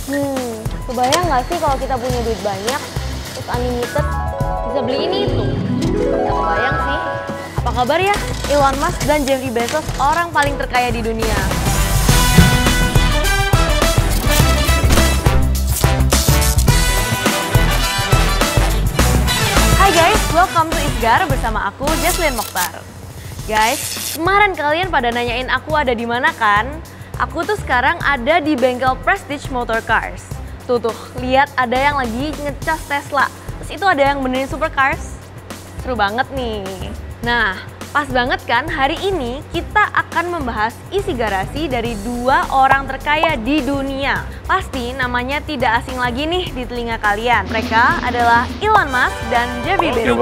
Kebayang nggak sih kalau kita punya duit banyak, terus unlimited, bisa beli ini itu? Nggak kebayang sih. Apa kabar ya? Elon Musk dan Jeffrey Bezos orang paling terkaya di dunia. Hai guys, welcome to Isgar bersama aku Jesslyn Mokhtar. Guys, kemarin kalian pada nanyain aku ada di mana kan? Aku tuh sekarang ada di bengkel Prestige Motor Cars. Tuh, lihat ada yang lagi ngecas Tesla. Terus itu ada yang benerin supercars. Seru banget nih. Nah, pas banget kan hari ini kita akan membahas isi garasi dari dua orang terkaya di dunia. Pasti namanya tidak asing lagi nih di telinga kalian. Mereka adalah Elon Musk dan Jeffrey Bezos.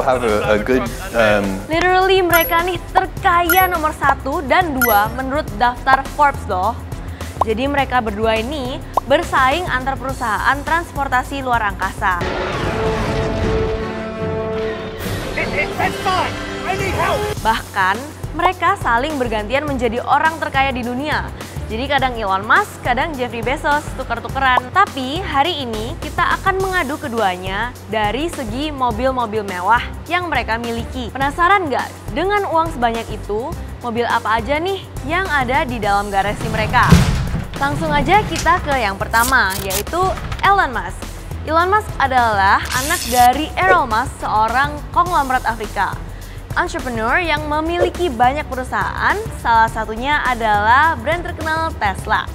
Literally mereka nih terkaya nomor 1 dan 2 menurut daftar Forbes loh. Jadi mereka berdua ini bersaing antar perusahaan transportasi luar angkasa. Bahkan mereka saling bergantian menjadi orang terkaya di dunia. Jadi kadang Elon Musk, kadang Jeffrey Bezos, tuker-tukeran. Tapi hari ini kita akan mengadu keduanya dari segi mobil-mobil mewah yang mereka miliki. Penasaran nggak? Dengan uang sebanyak itu, mobil apa aja nih yang ada di dalam garasi mereka? Langsung aja kita ke yang pertama, yaitu Elon Musk. Elon Musk adalah anak dari Errol Musk, seorang konglomerat Afrika. Entrepreneur yang memiliki banyak perusahaan, salah satunya adalah brand terkenal Tesla.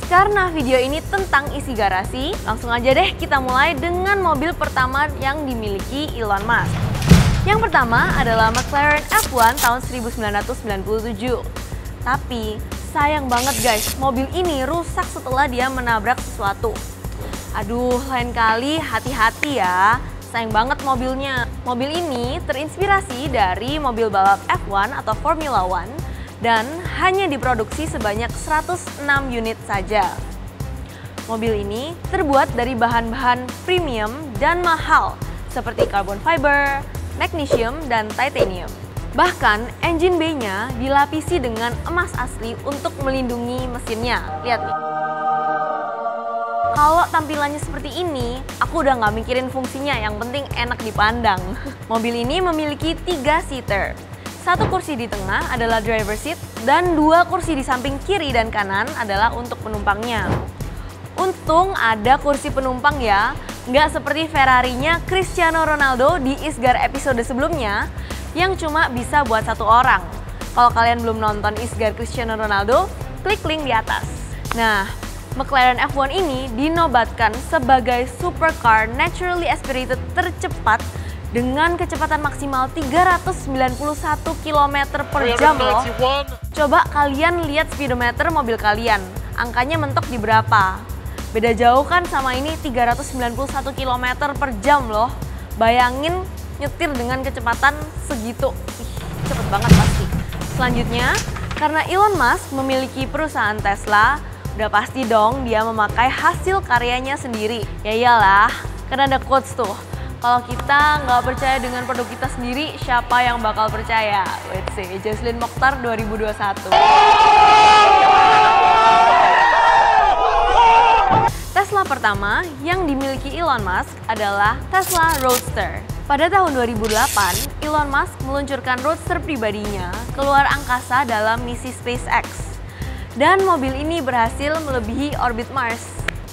Karena video ini tentang isi garasi, langsung aja deh kita mulai dengan mobil pertama yang dimiliki Elon Musk. Yang pertama adalah McLaren F1 tahun 1997. Tapi sayang banget guys, mobil ini rusak setelah dia menabrak sesuatu. Aduh, lain kali hati-hati ya. Sayang banget mobilnya. Mobil ini terinspirasi dari mobil balap F1 atau Formula One dan hanya diproduksi sebanyak 106 unit saja. Mobil ini terbuat dari bahan-bahan premium dan mahal seperti carbon fiber, magnesium, dan titanium. Bahkan engine bay-nya dilapisi dengan emas asli untuk melindungi mesinnya. Lihat nih. Kalau tampilannya seperti ini, aku udah nggak mikirin fungsinya, yang penting enak dipandang. Mobil ini memiliki 3 seater. 1 kursi di tengah adalah driver seat, dan 2 kursi di samping kiri dan kanan adalah untuk penumpangnya. Untung ada kursi penumpang ya, nggak seperti Ferrarinya Cristiano Ronaldo di Isgar episode sebelumnya, yang cuma bisa buat 1 orang. Kalau kalian belum nonton Isgar Cristiano Ronaldo, klik link di atas. Nah, McLaren F1 ini dinobatkan sebagai supercar naturally aspirated tercepat dengan kecepatan maksimal 391 km per jam loh. Coba kalian lihat speedometer mobil kalian, angkanya mentok di berapa? Beda jauh kan sama ini 391 km per jam loh. Bayangin nyetir dengan kecepatan segitu. Cepet banget pasti. Selanjutnya, karena Elon Musk memiliki perusahaan Tesla, udah pasti dong dia memakai hasil karyanya sendiri. Ya iyalah, kan ada quotes tuh. Kalau kita nggak percaya dengan produk kita sendiri, siapa yang bakal percaya? Let's see, Jesslyn Mokhtar 2021. Tesla pertama yang dimiliki Elon Musk adalah Tesla Roadster. Pada tahun 2008, Elon Musk meluncurkan Roadster pribadinya keluar angkasa dalam misi SpaceX. Dan mobil ini berhasil melebihi orbit Mars.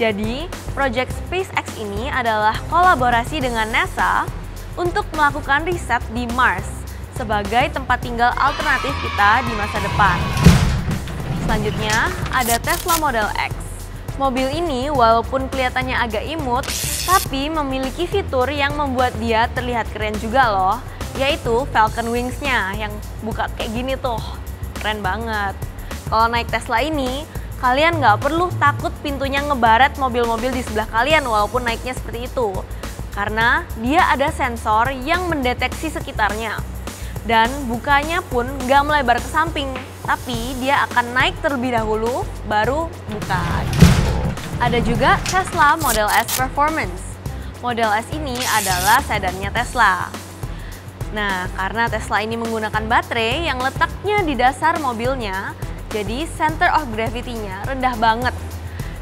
Jadi, proyek SpaceX ini adalah kolaborasi dengan NASA untuk melakukan riset di Mars sebagai tempat tinggal alternatif kita di masa depan. Selanjutnya, ada Tesla Model X. Mobil ini walaupun kelihatannya agak imut, tapi memiliki fitur yang membuat dia terlihat keren juga loh, yaitu Falcon Wings-nya yang buka kayak gini tuh. Keren banget. Kalau naik Tesla ini, kalian nggak perlu takut pintunya ngebaret mobil-mobil di sebelah kalian walaupun naiknya seperti itu. Karena dia ada sensor yang mendeteksi sekitarnya. Dan bukanya pun nggak melebar ke samping, tapi dia akan naik terlebih dahulu, baru buka. Ada juga Tesla Model S Performance. Model S ini adalah sedannya Tesla. Nah, karena Tesla ini menggunakan baterai yang letaknya di dasar mobilnya, jadi center of gravity-nya rendah banget.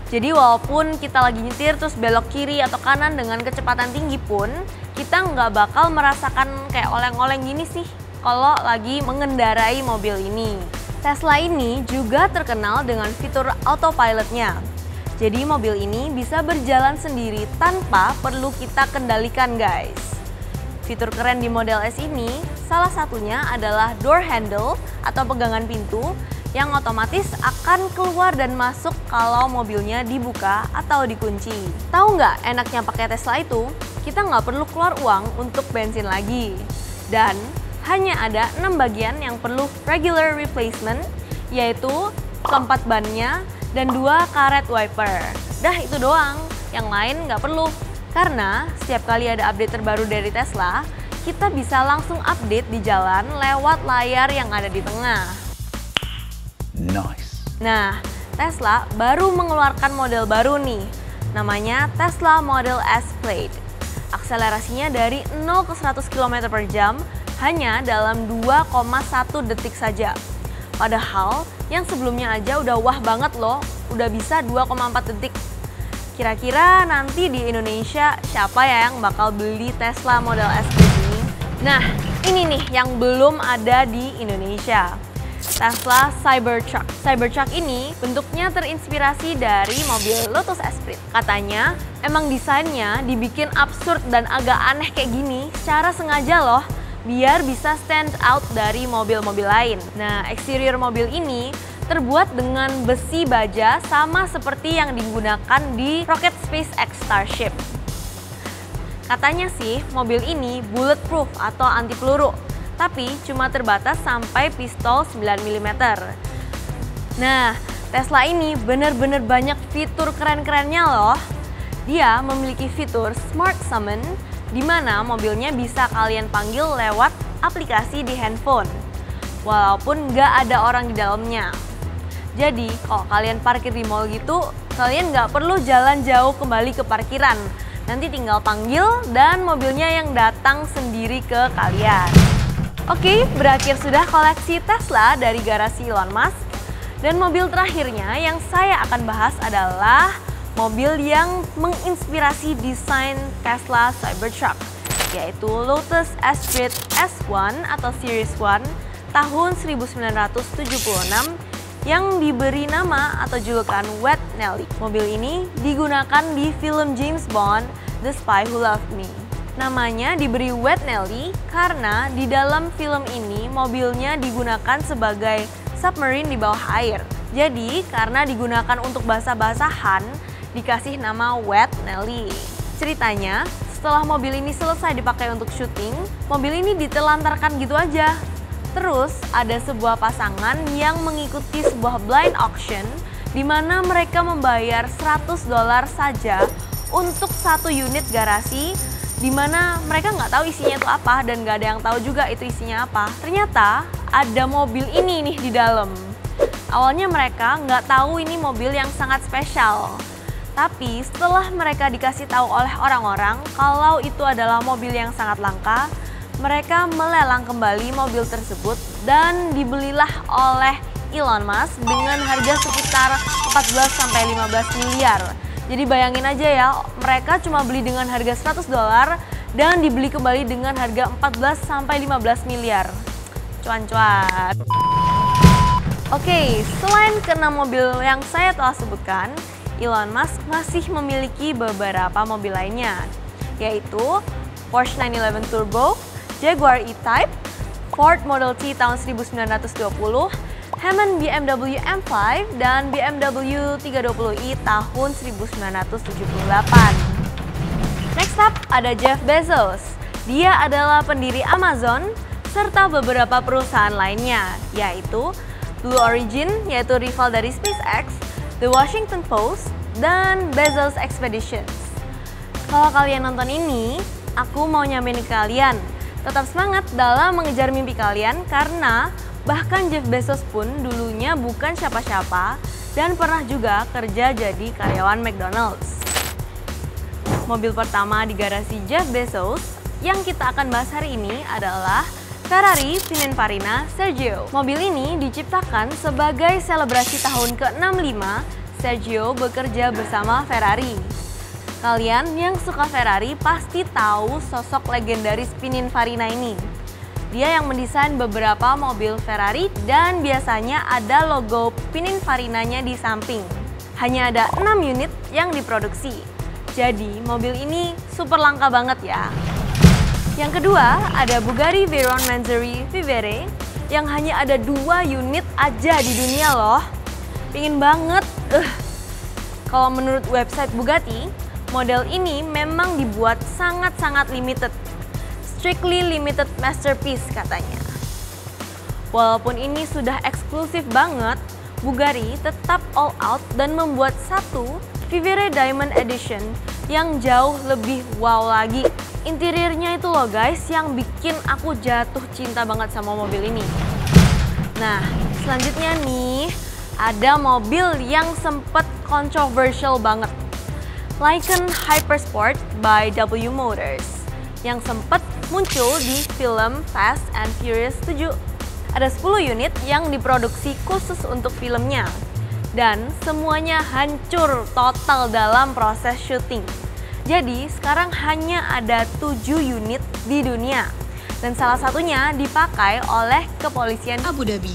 Jadi walaupun kita lagi nyetir terus belok kiri atau kanan dengan kecepatan tinggi pun, kita nggak bakal merasakan kayak oleng-oleng gini sih kalau lagi mengendarai mobil ini. Tesla ini juga terkenal dengan fitur autopilotnya. Jadi mobil ini bisa berjalan sendiri tanpa perlu kita kendalikan guys. Fitur keren di Model S ini salah satunya adalah door handle atau pegangan pintu yang otomatis akan keluar dan masuk kalau mobilnya dibuka atau dikunci. Tahu nggak enaknya pakai Tesla itu? Kita nggak perlu keluar uang untuk bensin lagi. Dan hanya ada 6 bagian yang perlu regular replacement, yaitu keempat bannya dan 2 karet wiper. Dah itu doang, yang lain nggak perlu. Karena setiap kali ada update terbaru dari Tesla, kita bisa langsung update di jalan lewat layar yang ada di tengah. Nice. Nah, Tesla baru mengeluarkan model baru nih, namanya Tesla Model S Plaid. Akselerasinya dari 0 ke 100 km per jam hanya dalam 2,1 detik saja. Padahal yang sebelumnya aja udah wah banget loh, udah bisa 2,4 detik. Kira-kira nanti di Indonesia siapa ya yang bakal beli Tesla Model S Plaid ini? Nah, ini nih yang belum ada di Indonesia. Tesla Cybertruck. Cybertruck ini bentuknya terinspirasi dari mobil Lotus Esprit. Katanya emang desainnya dibikin absurd dan agak aneh kayak gini secara sengaja loh, biar bisa stand out dari mobil-mobil lain. Nah, eksterior mobil ini terbuat dengan besi baja sama seperti yang digunakan di roket SpaceX Starship. Katanya sih mobil ini bulletproof atau anti peluru, tapi cuma terbatas sampai pistol 9 mm. Nah, Tesla ini bener-bener banyak fitur keren-kerennya loh. Dia memiliki fitur Smart Summon, di mana mobilnya bisa kalian panggil lewat aplikasi di handphone, walaupun nggak ada orang di dalamnya. Jadi, kalau kalian parkir di mall gitu, kalian nggak perlu jalan jauh kembali ke parkiran. Nanti tinggal panggil dan mobilnya yang datang sendiri ke kalian. Oke, berakhir sudah koleksi Tesla dari garasi Elon Musk. Dan mobil terakhirnya yang saya akan bahas adalah mobil yang menginspirasi desain Tesla Cybertruck, yaitu Lotus Esprit S1 atau Series 1 tahun 1976 yang diberi nama atau julukan Wet Nelly. Mobil ini digunakan di film James Bond, The Spy Who Loved Me. Namanya diberi Wet Nelly karena di dalam film ini mobilnya digunakan sebagai submarine di bawah air. Jadi karena digunakan untuk basah-basahan dikasih nama Wet Nelly. Ceritanya setelah mobil ini selesai dipakai untuk syuting, mobil ini ditelantarkan gitu aja. Terus ada sebuah pasangan yang mengikuti sebuah blind auction di mana mereka membayar $100 saja untuk 1 unit garasi, di mana mereka nggak tahu isinya itu apa dan nggak ada yang tahu juga itu isinya apa. Ternyata ada mobil ini nih di dalam. Awalnya mereka nggak tahu ini mobil yang sangat spesial. Tapi setelah mereka dikasih tahu oleh orang-orang kalau itu adalah mobil yang sangat langka, mereka melelang kembali mobil tersebut dan dibelilah oleh Elon Musk dengan harga sekitar 14–15 miliar. Jadi bayangin aja ya, mereka cuma beli dengan harga $100 dan dibeli kembali dengan harga 14–15 miliar. Cuan-cuan. Oke, selain ke-6 mobil yang saya telah sebutkan, Elon Musk masih memiliki beberapa mobil lainnya, yaitu Porsche 911 Turbo, Jaguar E-Type, Ford Model T tahun 1920, Hammond BMW M5, dan BMW 320i tahun 1978. Next up ada Jeff Bezos. Dia adalah pendiri Amazon serta beberapa perusahaan lainnya, yaitu Blue Origin, yaitu rival dari SpaceX, The Washington Post, dan Bezos Expeditions. Kalau kalian nonton ini, aku mau nyampein ke kalian, tetap semangat dalam mengejar mimpi kalian karena bahkan Jeff Bezos pun dulunya bukan siapa-siapa dan pernah juga kerja jadi karyawan McDonald's. Mobil pertama di garasi Jeff Bezos yang kita akan bahas hari ini adalah Ferrari Pininfarina Sergio. Mobil ini diciptakan sebagai selebrasi tahun ke-65 Sergio bekerja bersama Ferrari. Kalian yang suka Ferrari pasti tahu sosok legendaris Pininfarina ini. Dia yang mendesain beberapa mobil Ferrari dan biasanya ada logo Pininfarinanya di samping. Hanya ada 6 unit yang diproduksi. Jadi mobil ini super langka banget ya. Yang kedua ada Bugatti Veyron Manzeri Vivere yang hanya ada 2 unit aja di dunia loh. Pingin banget. Kalau menurut website Bugatti, model ini memang dibuat sangat-sangat limited. Strictly limited masterpiece katanya. Walaupun ini sudah eksklusif banget, Bugatti tetap all out dan membuat satu Vivere Diamond Edition yang jauh lebih wow lagi. Interiornya itu loh guys yang bikin aku jatuh cinta banget sama mobil ini. Nah, selanjutnya nih ada mobil yang sempet controversial banget. Lykan Hypersport by W Motors yang sempet muncul di film Fast and Furious 7. Ada 10 unit yang diproduksi khusus untuk filmnya. Dan semuanya hancur total dalam proses syuting. Jadi sekarang hanya ada 7 unit di dunia. Dan salah satunya dipakai oleh kepolisian Abu Dhabi.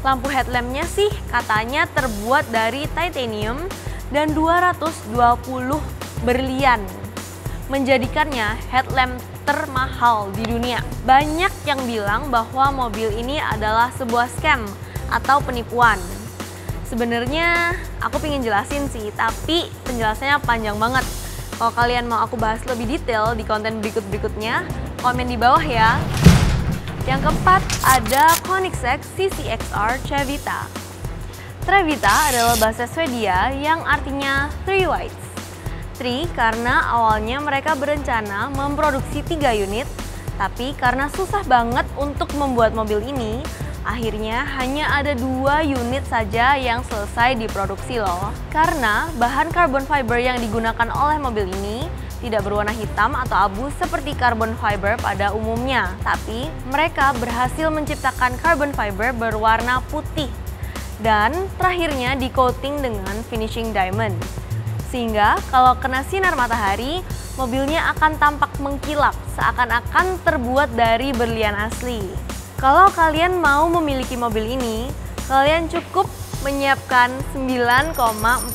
Lampu headlampnya sih katanya terbuat dari titanium dan 220 berlian. Menjadikannya headlamp termahal di dunia. Banyak yang bilang bahwa mobil ini adalah sebuah scam atau penipuan. Sebenarnya aku pengen jelasin sih, tapi penjelasannya panjang banget. Kalau kalian mau aku bahas lebih detail di konten berikut-berikutnya, komen di bawah ya. Yang keempat ada Koenigsegg CCXR Trevita. Trevita adalah bahasa Swedia yang artinya three whites. 3 karena awalnya mereka berencana memproduksi 3 unit, tapi karena susah banget untuk membuat mobil ini, akhirnya hanya ada 2 unit saja yang selesai diproduksi loh. Karena bahan carbon fiber yang digunakan oleh mobil ini tidak berwarna hitam atau abu seperti carbon fiber pada umumnya, tapi mereka berhasil menciptakan carbon fiber berwarna putih dan terakhirnya di coating dengan finishing diamond. Sehingga kalau kena sinar matahari, mobilnya akan tampak mengkilap seakan-akan terbuat dari berlian asli. Kalau kalian mau memiliki mobil ini, kalian cukup menyiapkan 9,48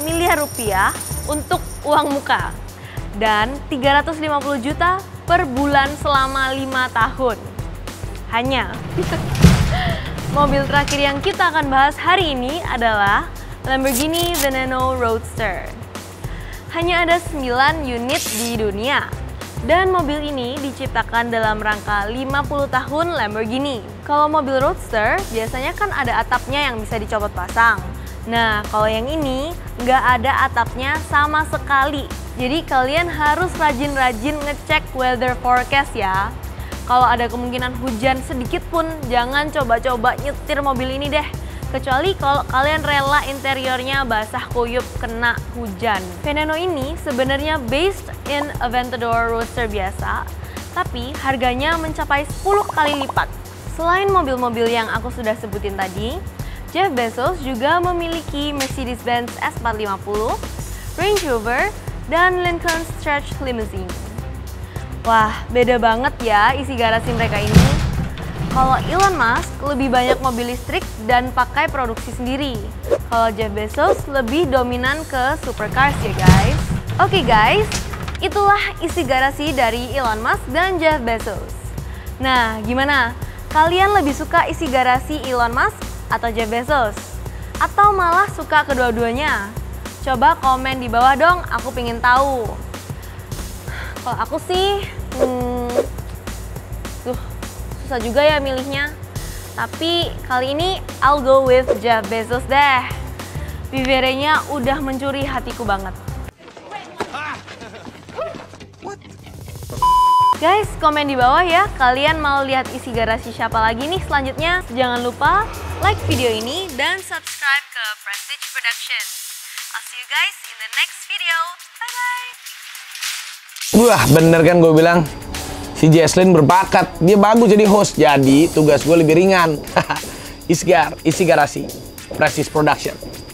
miliar rupiah untuk uang muka dan 350 juta per bulan selama 5 tahun. Hanya. Mobil terakhir yang kita akan bahas hari ini adalah Lamborghini Veneno Roadster. Hanya ada 9 unit di dunia. Dan mobil ini diciptakan dalam rangka 50 tahun Lamborghini. Kalau mobil Roadster, biasanya kan ada atapnya yang bisa dicopot pasang. Nah, kalau yang ini nggak ada atapnya sama sekali. Jadi kalian harus rajin-rajin ngecek weather forecast ya. Kalau ada kemungkinan hujan sedikit pun, jangan coba-coba nyetir mobil ini deh. Kecuali kalau kalian rela interiornya basah kuyup kena hujan. Veneno ini sebenarnya based in Aventador Roadster biasa, tapi harganya mencapai 10 kali lipat. Selain mobil-mobil yang aku sudah sebutin tadi, Jeff Bezos juga memiliki Mercedes-Benz S450, Range Rover, dan Lincoln Stretch Limousine. Wah, beda banget ya isi garasi mereka ini. Kalau Elon Musk lebih banyak mobil listrik dan pakai produksi sendiri. Kalau Jeff Bezos lebih dominan ke supercars ya guys. Oke guys, itulah isi garasi dari Elon Musk dan Jeff Bezos. Nah, gimana? Kalian lebih suka isi garasi Elon Musk atau Jeff Bezos? Atau malah suka kedua-duanya? Coba komen di bawah dong, aku pengen tahu. Kalau aku sih, susah juga ya milihnya. Tapi kali ini I'll go with Jeff Bezos deh. Vivere-nya udah mencuri hatiku banget. Guys, komen di bawah ya, kalian mau lihat isi garasi siapa lagi nih selanjutnya. Jangan lupa like video ini dan subscribe ke Prestige Productions. I'll see you guys in the next video. Bye-bye. Wah, bener kan gue bilang? Si Jesslyn berbakat, dia bagus jadi host, jadi tugas gue lebih ringan. Isi garasi. Prestige Production.